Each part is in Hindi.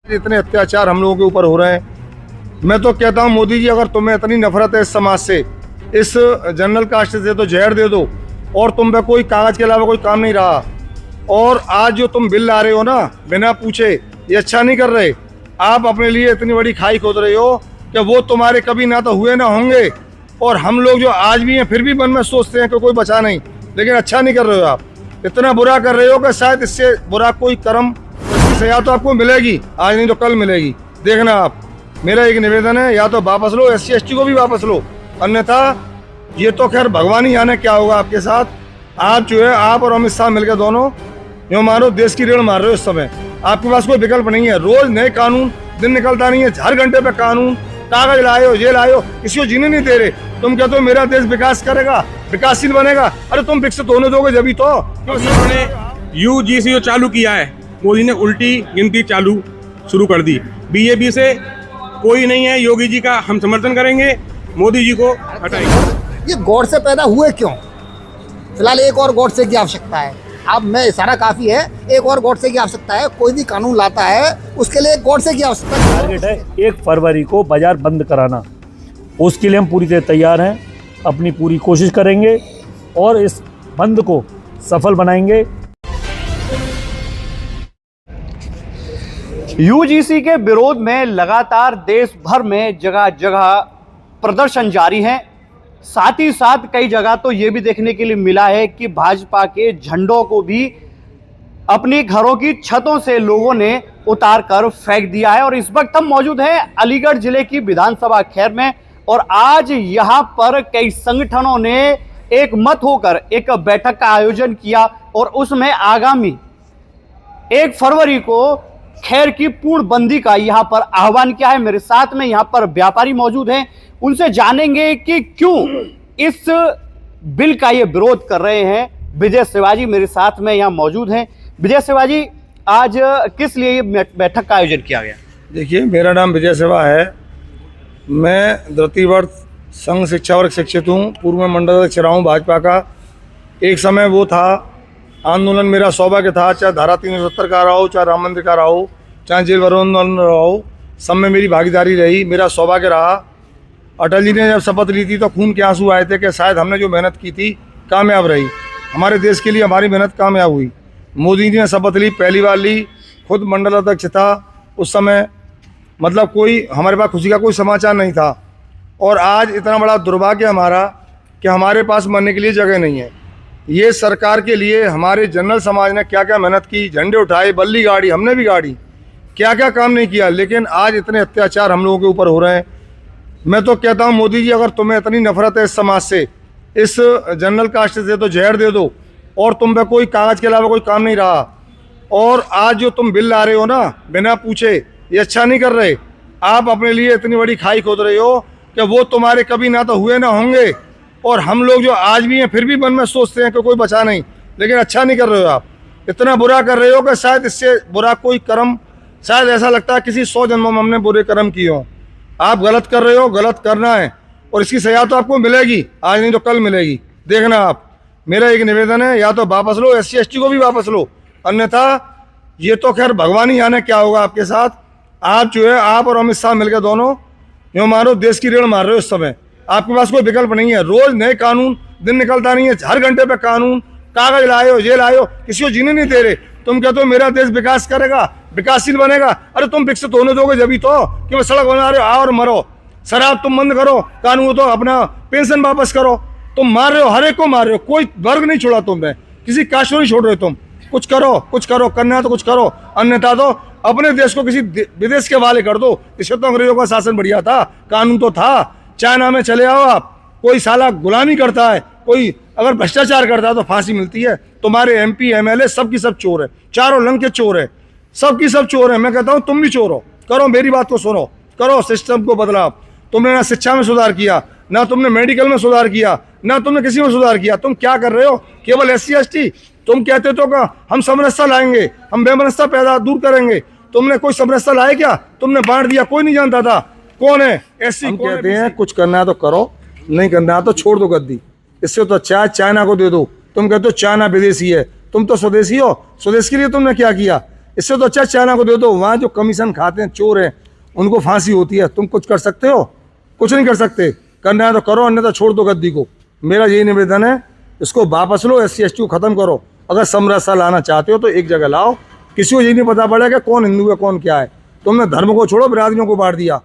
इतने अत्याचार हम लोगों के ऊपर हो रहे हैं। मैं तो कहता हूं मोदी जी, अगर तुम्हें इतनी नफरत है इस समाज से, इस जनरल कास्ट से, तो जहर दे दो। और तुम पे कोई कागज के अलावा कोई काम नहीं रहा। और आज जो तुम बिल ला रहे हो ना बिना पूछे, ये अच्छा नहीं कर रहे। आप अपने लिए इतनी बड़ी खाई खोद रहे हो कि वो तुम्हारे कभी ना तो हुए ना होंगे। और हम लोग जो आज भी हैं फिर भी मन में सोचते हैं कि कोई बचा नहीं, लेकिन अच्छा नहीं कर रहे हो। आप इतना बुरा कर रहे हो कि शायद इससे बुरा कोई कर्म, इसकी सजा तो आपको मिलेगी, आज नहीं तो कल मिलेगी। देखना आप, मेरा एक निवेदन है, या तो वापस लो, SC ST को भी वापस लो, अन्यथा ये तो खैर भगवान ही जाने क्या होगा आपके साथ। आप जो है, आप और अमित शाह मिलकर दोनों यो मारो देश की ऋण मार रहे हो। इस समय आपके पास कोई विकल्प नहीं है। रोज नए कानून, दिन निकलता नहीं है, हर घंटे पे कानून, कागज लाए हो, ये लाए हो, किसी को जीने नहीं दे रहे। तुम कहते हो मेरा देश विकास करेगा, विकासशील बनेगा। अरे तुम विकसित होने दोगे जब ही तो। उन्होंने UGC जो चालू किया है, मोदी ने उल्टी गिनती शुरू कर दी। BJP से कोई नहीं है, योगी जी का हम समर्थन करेंगे, मोदी जी को हटाएंगे। ये गॉड से पैदा हुए क्यों? फिलहाल एक और गॉड से की आवश्यकता है। अब मैं इशारा काफी है, एक और गॉड से की आवश्यकता है। कोई भी कानून लाता है उसके लिए एक गॉड से की आवश्यकता है। टारगेट है 1 फरवरी को बाजार बंद कराना। उसके लिए हम पूरी तरह तैयार हैं, अपनी पूरी कोशिश करेंगे और इस बंद को सफल बनाएंगे। UGC के विरोध में लगातार देश भर में जगह जगह प्रदर्शन जारी हैं। साथ ही साथ कई जगह तो ये भी देखने के लिए मिला है कि भाजपा के झंडों को भी अपनी घरों की छतों से लोगों ने उतार कर फेंक दिया है। और इस वक्त हम मौजूद हैं अलीगढ़ जिले की विधानसभा खैर में, और आज यहां पर कई संगठनों ने एक मत होकर एक बैठक का आयोजन किया और उसमें आगामी 1 फरवरी को खैर की पूर्णबंदी का यहां पर आह्वान किया है। मेरे साथ में यहां पर व्यापारी मौजूद हैं, उनसे जानेंगे कि क्यों इस बिल का ये विरोध कर रहे हैं। विजय शिवाजी मेरे साथ में यहां मौजूद हैं। विजय शिवाजी, आज किस लिए ये बैठक का आयोजन किया गया? देखिए, मेरा नाम विजय शिवा है। मैं द्वितीयवर्ष संघ शिक्षा वर्ग शिक्षित हूँ। पूर्व में मंडल अध्यक्ष रहा हूँ भाजपा का। एक समय वो था, आंदोलन मेरा सौभाग्य था, चाहे धारा 370 का रहा हो, चाहे राम मंदिर का रहा हो, चाहे जेल भरो आंदोलन रहा हो, सब में मेरी भागीदारी रही, मेरा सौभाग्य रहा। अटल जी ने जब शपथ ली थी तो खून के आंसू आए थे कि शायद हमने जो मेहनत की थी कामयाब रही, हमारे देश के लिए हमारी मेहनत कामयाब हुई। मोदी जी ने शपथ ली, पहली बार ली, खुद मंडल अध्यक्ष था उस समय, मतलब कोई हमारे पास खुशी का कोई समाचार नहीं था। और आज इतना बड़ा दुर्भाग्य हमारा कि हमारे पास मरने के लिए जगह नहीं है। ये सरकार के लिए हमारे जनरल समाज ने क्या क्या मेहनत की, झंडे उठाए, बल्ली गाड़ी, हमने भी गाड़ी, क्या क्या काम नहीं किया, लेकिन आज इतने अत्याचार हम लोगों के ऊपर हो रहे हैं। मैं तो कहता हूं मोदी जी, अगर तुम्हें इतनी नफरत है इस समाज से, इस जनरल कास्ट से, तो जहर दे दो। और तुम पे कोई कागज के अलावा कोई काम नहीं रहा। और आज जो तुम बिल ला रहे हो ना बिना पूछे, ये अच्छा नहीं कर रहे। आप अपने लिए इतनी बड़ी खाई खोद रहे हो कि वो तुम्हारे कभी ना तो हुए ना होंगे। और हम लोग जो आज भी हैं फिर भी मन में सोचते हैं कि कोई बचा नहीं, लेकिन अच्छा नहीं कर रहे हो। आप इतना बुरा कर रहे हो कि शायद इससे बुरा कोई कर्म, शायद ऐसा लगता है किसी 100 जन्मों में हमने बुरे कर्म किए हों। आप गलत कर रहे हो, गलत करना है, और इसकी सजा तो आपको मिलेगी, आज नहीं तो कल मिलेगी। देखना आप, मेरा एक निवेदन है, या तो वापस लो, SC ST को भी वापस लो, अन्यथा ये तो खैर भगवान ही जाने क्या होगा आपके साथ। आप जो है, आप और अमित शाह मिलकर दोनों यो मारो देश की ऋण मार रहे हो। इस समय आपके पास कोई विकल्प नहीं है। रोज नए कानून, दिन निकलता नहीं है, हर घंटे पे कानून, कागज लाए हो, ये लाए हो, किसी को जीने नहीं दे रहे। तुम कहते हो मेरा देश विकास करेगा, विकासशील बनेगा। अरे तुम विकसित होने दोगे जब ही तो, कि सड़क बना रहे हो, आओ और मरो। शराब तुम बंद करो, कानून तो अपना पेंशन वापस करो। तुम मार रहे हो, हर एक को मार रहे हो, कोई वर्ग नहीं छोड़ा तुमने, किसी कास्ट को नहीं छोड़ रहे तुम। कुछ करो, कुछ करो, करना है तो कुछ करो, अन्यथा तो अपने देश को किसी विदेश के वाले कर दो। इससे तो अंग्रेजों का शासन बढ़िया था, कानून तो था। चाइना में चले आओ आप, कोई साला गुलामी करता है, कोई अगर भ्रष्टाचार करता है तो फांसी मिलती है। तुम्हारे MP MLA सब की सब चोर है, चारों रंग के चोर है, सब की सब चोर है। मैं कहता हूँ तुम भी चोर हो। करो, मेरी बात को सुनो, करो सिस्टम को बदलाव। तुमने ना शिक्षा में सुधार किया, ना तुमने मेडिकल में सुधार किया, ना तुमने किसी में सुधार किया। तुम क्या कर रहे हो? केवल SC ST। तुम कहते तो हम समरसता लाएंगे, हम बेमनस्ता पैदा दूर करेंगे। तुमने कोई समरसता लाए क्या? तुमने बांट दिया, कोई नहीं जानता था कौन है SC। हम कहते हैं कुछ करना है तो करो, नहीं करना है तो छोड़ दो गद्दी। इससे तो अच्छा चाइना को दे दो। तुम कहते हो चाइना विदेशी है, तुम तो स्वदेशी हो। स्वदेश के लिए तुमने क्या किया? इससे तो अच्छा चाइना को दे दो, वहाँ जो कमीशन खाते हैं चोर हैं उनको फांसी होती है। तुम कुछ कर सकते हो? कुछ नहीं कर सकते। करना है तो करो, अन्यथा छोड़ दो गद्दी को। मेरा यही निवेदन है, इसको वापस लो, SC ST को ख़त्म करो। अगर समरसा लाना चाहते हो तो एक जगह लाओ, किसी को यही नहीं पता पड़ेगा कौन हिंदू है कौन क्या है। तुमने धर्म को छोड़ो, बिरादरियों को बांट दिया।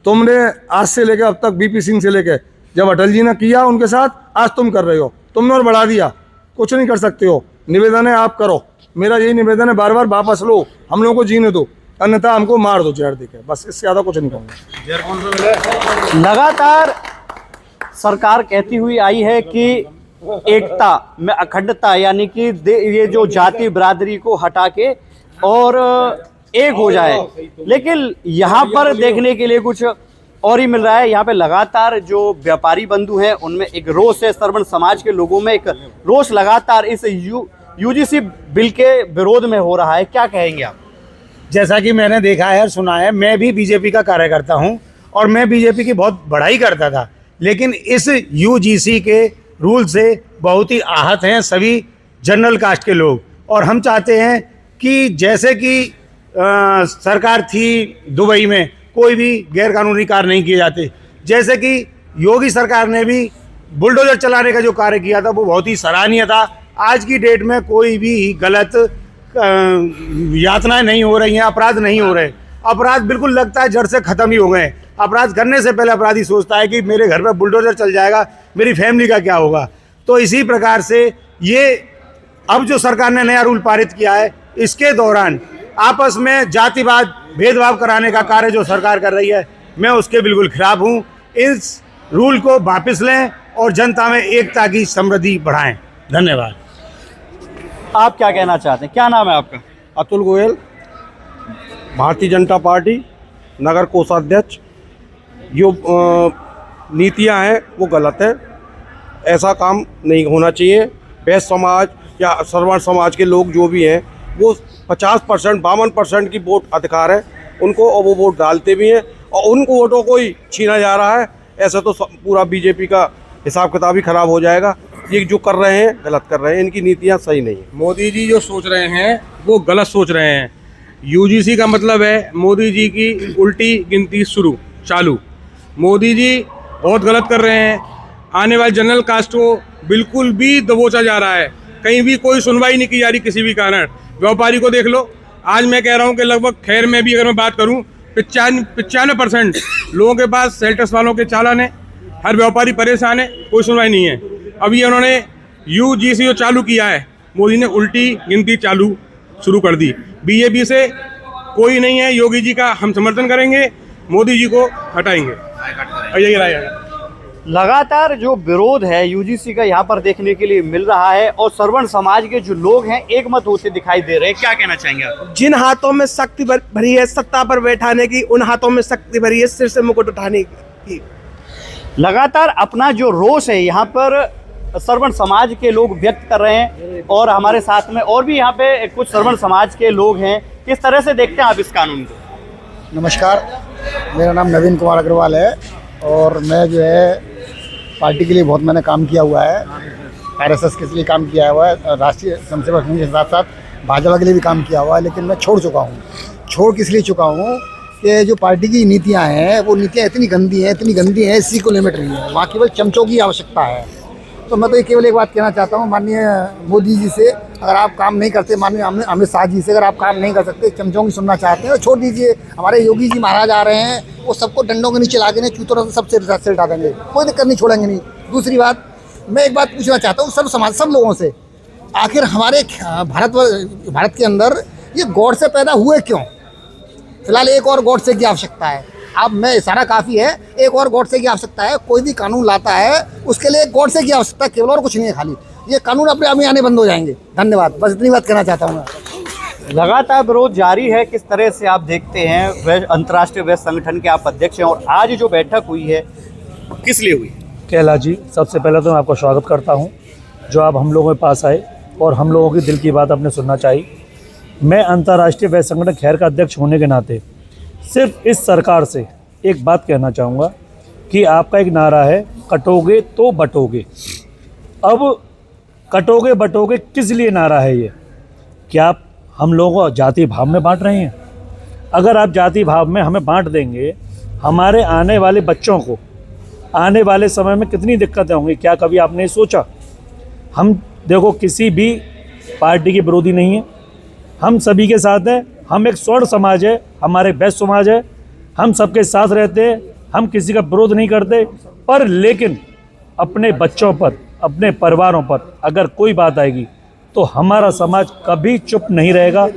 तुमने आज से लेकर अब तक BP सिंह से लेकर जब अटल जी ने किया उनके साथ, आज तुम कर रहे हो, तुमने और बढ़ा दिया। कुछ नहीं कर सकते हो। निवेदन है आप करो, मेरा यही निवेदन है, बार बार वापस लो, हम लोगों को जीने दो, अन्यथा हमको मार दो जहर देके। बस इससे ज़्यादा कुछ नहीं कहूँगा। लगातार सरकार कहती हुई आई है कि एकता में अखंडता, यानी कि ये जो जाति बिरादरी को हटा के और एक हो जाए, लेकिन यहाँ पर देखने के लिए कुछ और ही मिल रहा है। यहाँ पे लगातार जो व्यापारी बंधु हैं उनमें एक रोष है, सर्वण समाज के लोगों में एक रोष लगातार इस UGC बिल के विरोध में हो रहा है। क्या कहेंगे आप? जैसा कि मैंने देखा है और सुना है, मैं भी बीजेपी का कार्यकर्ता हूं और मैं बीजेपी की बहुत बड़ाई करता था, लेकिन इस UGC के रूल से बहुत ही आहत हैं सभी जनरल कास्ट के लोग। और हम चाहते हैं कि जैसे कि सरकार थी दुबई में, कोई भी गैरकानूनी कार्य नहीं किए जाते, जैसे कि योगी सरकार ने भी बुलडोजर चलाने का जो कार्य किया था वो बहुत ही सराहनीय था। आज की डेट में कोई भी गलत यातनाएं नहीं हो रही हैं, अपराध नहीं हो रहे। अपराध बिल्कुल लगता है जड़ से ख़त्म ही हो गए। अपराध करने से पहले अपराधी सोचता है कि मेरे घर पर बुलडोजर चल जाएगा, मेरी फैमिली का क्या होगा। तो इसी प्रकार से ये अब जो सरकार ने नया रूल पारित किया है, इसके दौरान आपस में जातिवाद भेदभाव कराने का कार्य जो सरकार कर रही है, मैं उसके बिल्कुल खिलाफ हूँ। इस रूल को वापस लें और जनता में एकता की समृद्धि बढ़ाएं। धन्यवाद। आप क्या कहना चाहते हैं? क्या नाम है आपका? अतुल गोयल, भारतीय जनता पार्टी नगर कोषाध्यक्ष। जो नीतियां हैं वो गलत है, ऐसा काम नहीं होना चाहिए। वैश्य समाज या सर्वण समाज के लोग जो भी हैं वो 50% 52% की वोट अधिकार है उनको, और वो वोट डालते भी हैं और उनको वोटों को ही छीना जा रहा है। ऐसा तो पूरा बीजेपी का हिसाब किताब ही खराब हो जाएगा। ये जो कर रहे हैं गलत कर रहे हैं, इनकी नीतियां सही नहीं है। मोदी जी जो सोच रहे हैं वो गलत सोच रहे हैं। UGC का मतलब है मोदी जी की उल्टी गिनती शुरू चालू। मोदी जी बहुत गलत कर रहे हैं। आने वाले जनरल कास्ट को बिल्कुल भी दबोचा जा रहा है, कहीं भी कोई सुनवाई नहीं की जा रही किसी भी कारण। व्यापारी को देख लो, आज मैं कह रहा हूँ कि लगभग खैर में भी अगर मैं बात करूँ 95% लोगों के पास सेल्टस वालों के चालान है। हर व्यापारी परेशान है, कोई सुनवाई नहीं है। अभी उन्होंने UGC जो चालू किया है, मोदी ने उल्टी गिनती चालू शुरू कर दी। BJP से कोई नहीं है, योगी जी का हम समर्थन करेंगे, मोदी जी को हटाएंगे। यही राय है। लगातार जो विरोध है UGC का यहाँ पर देखने के लिए मिल रहा है और सर्वण समाज के जो लोग हैं एकमत होते दिखाई दे रहे हैं। क्या कहना चाहेंगे आप? जिन हाथों में शक्ति भरी है सत्ता पर बैठाने की, उन हाथों में शक्ति भरी है सिर से मुकुट उठाने की। लगातार अपना जो रोष है यहाँ पर सर्वण समाज के लोग व्यक्त कर रहे हैं और हमारे साथ में और भी यहाँ पे कुछ सर्वण समाज के लोग हैं। किस तरह से देखते हैं आप इस कानून को? नमस्कार, मेरा नाम नवीन कुमार अग्रवाल है और मैं जो है पार्टी के लिए बहुत मैंने काम किया हुआ है। RSS के लिए काम किया हुआ है, राष्ट्रीय स्वयंसेवक संघ के साथ साथ भाजपा के लिए भी काम किया हुआ है, लेकिन मैं छोड़ चुका हूँ। छोड़ किस लिए चुका हूँ कि जो पार्टी की नीतियाँ हैं वो नीतियाँ इतनी गंदी हैं, इसी को लिमिट नहीं है। वहाँ केवल चमचों की आवश्यकता है। तो मैं तो केवल एक बात कहना चाहता हूँ माननीय मोदी जी से, अगर आप काम नहीं करते, माननीय अमित शाह जी से अगर आप काम नहीं कर सकते, चमचों की सुनना चाहते हैं तो छोड़ दीजिए। हमारे योगी जी महाराज आ रहे हैं, वो सबको डंडों के नीचे ला के चूतों से सबसे हटा देंगे, कोई दिक्कत नहीं, छोड़ेंगे नहीं। दूसरी बात, मैं एक बात पूछना चाहता हूँ सब लोगों से, आखिर हमारे भारत के अंदर ये गॉड से पैदा हुए क्यों? फिलहाल एक और गॉड से की आवश्यकता है। अब मैं इशारा काफ़ी है, एक और गॉड से की आवश्यकता है। कोई भी कानून लाता है उसके लिए एक गॉड से की आवश्यकता है केवल, और कुछ नहीं है। खाली ये कानून अपने आप ही आने बंद हो जाएंगे। धन्यवाद, बस इतनी बात कहना चाहता हूँ मैं। लगातार विरोध जारी है। किस तरह से आप देखते हैं? अंतर्राष्ट्रीय वैश्य संगठन के आप अध्यक्ष हैं और आज जो बैठक हुई है किस लिए हुई? कैलाश जी, सबसे पहले तो मैं आपका स्वागत करता हूं जो आप हम लोगों के पास आए और हम लोगों की दिल की बात आपने सुनना चाहिए। मैं अंतर्राष्ट्रीय वैश्य संगठन खैर का अध्यक्ष होने के नाते सिर्फ इस सरकार से एक बात कहना चाहूँगा कि आपका एक नारा है, कटोगे तो बटोगे। अब कटोगे बटोगे किस लिए नारा है ये? क्या हम लोगों को जाति भाव में बांट रहे हैं। अगर आप जाति भाव में हमें बांट देंगे, हमारे आने वाले बच्चों को आने वाले समय में कितनी दिक्कतें होंगी, क्या कभी आपने सोचा? हम देखो किसी भी पार्टी के विरोधी नहीं है, हम सभी के साथ हैं। हम एक स्वर्ण समाज है, हमारे बेस्ट समाज है, हम सबके साथ रहते हैं, हम किसी का विरोध नहीं करते। पर लेकिन अपने बच्चों पर, अपने परिवारों पर अगर कोई बात आएगी तो हमारा समाज कभी चुप नहीं रहेगा।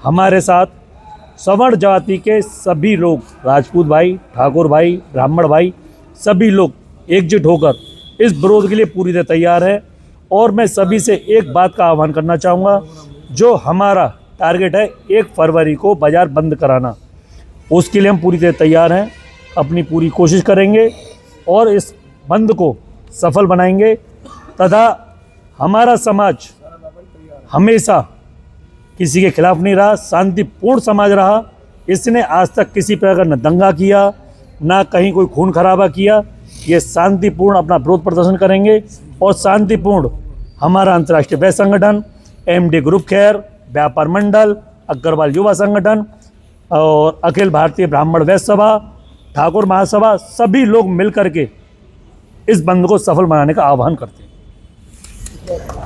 हमारे साथ सवर्ण जाति के सभी लोग, राजपूत भाई, ठाकुर भाई, ब्राह्मण भाई, सभी लोग एकजुट होकर इस विरोध के लिए पूरी तरह तैयार है। और मैं सभी से एक बात का आह्वान करना चाहूँगा, जो हमारा टारगेट है 1 फरवरी को बाज़ार बंद कराना, उसके लिए हम पूरी तरह तैयार हैं, अपनी पूरी कोशिश करेंगे और इस बंद को सफल बनाएंगे। तथा हमारा समाज हमेशा किसी के खिलाफ नहीं रहा, शांतिपूर्ण समाज रहा। इसने आज तक किसी प्रकार का न दंगा किया, ना कहीं कोई खून खराबा किया। ये शांतिपूर्ण अपना विरोध प्रदर्शन करेंगे और शांतिपूर्ण हमारा अंतर्राष्ट्रीय वैश्य संगठन, एमडी ग्रुप खैर, व्यापार मंडल, अग्रवाल युवा संगठन और अखिल भारतीय ब्राह्मण वैश्य सभा, ठाकुर महासभा, सभी लोग मिलकर के इस बंद को सफल बनाने का आह्वान करते हैं।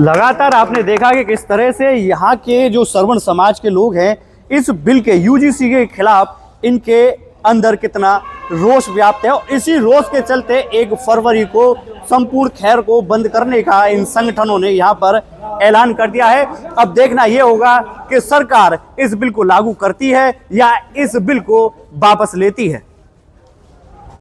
लगातार आपने देखा कि किस तरह से यहाँ के जो सवर्ण समाज के लोग हैं इस बिल के, यूजीसी के खिलाफ इनके अंदर कितना रोष व्याप्त है, और इसी रोष के चलते 1 फरवरी को संपूर्ण खैर को बंद करने का इन संगठनों ने यहाँ पर ऐलान कर दिया है। अब देखना यह होगा कि सरकार इस बिल को लागू करती है या इस बिल को वापस लेती है।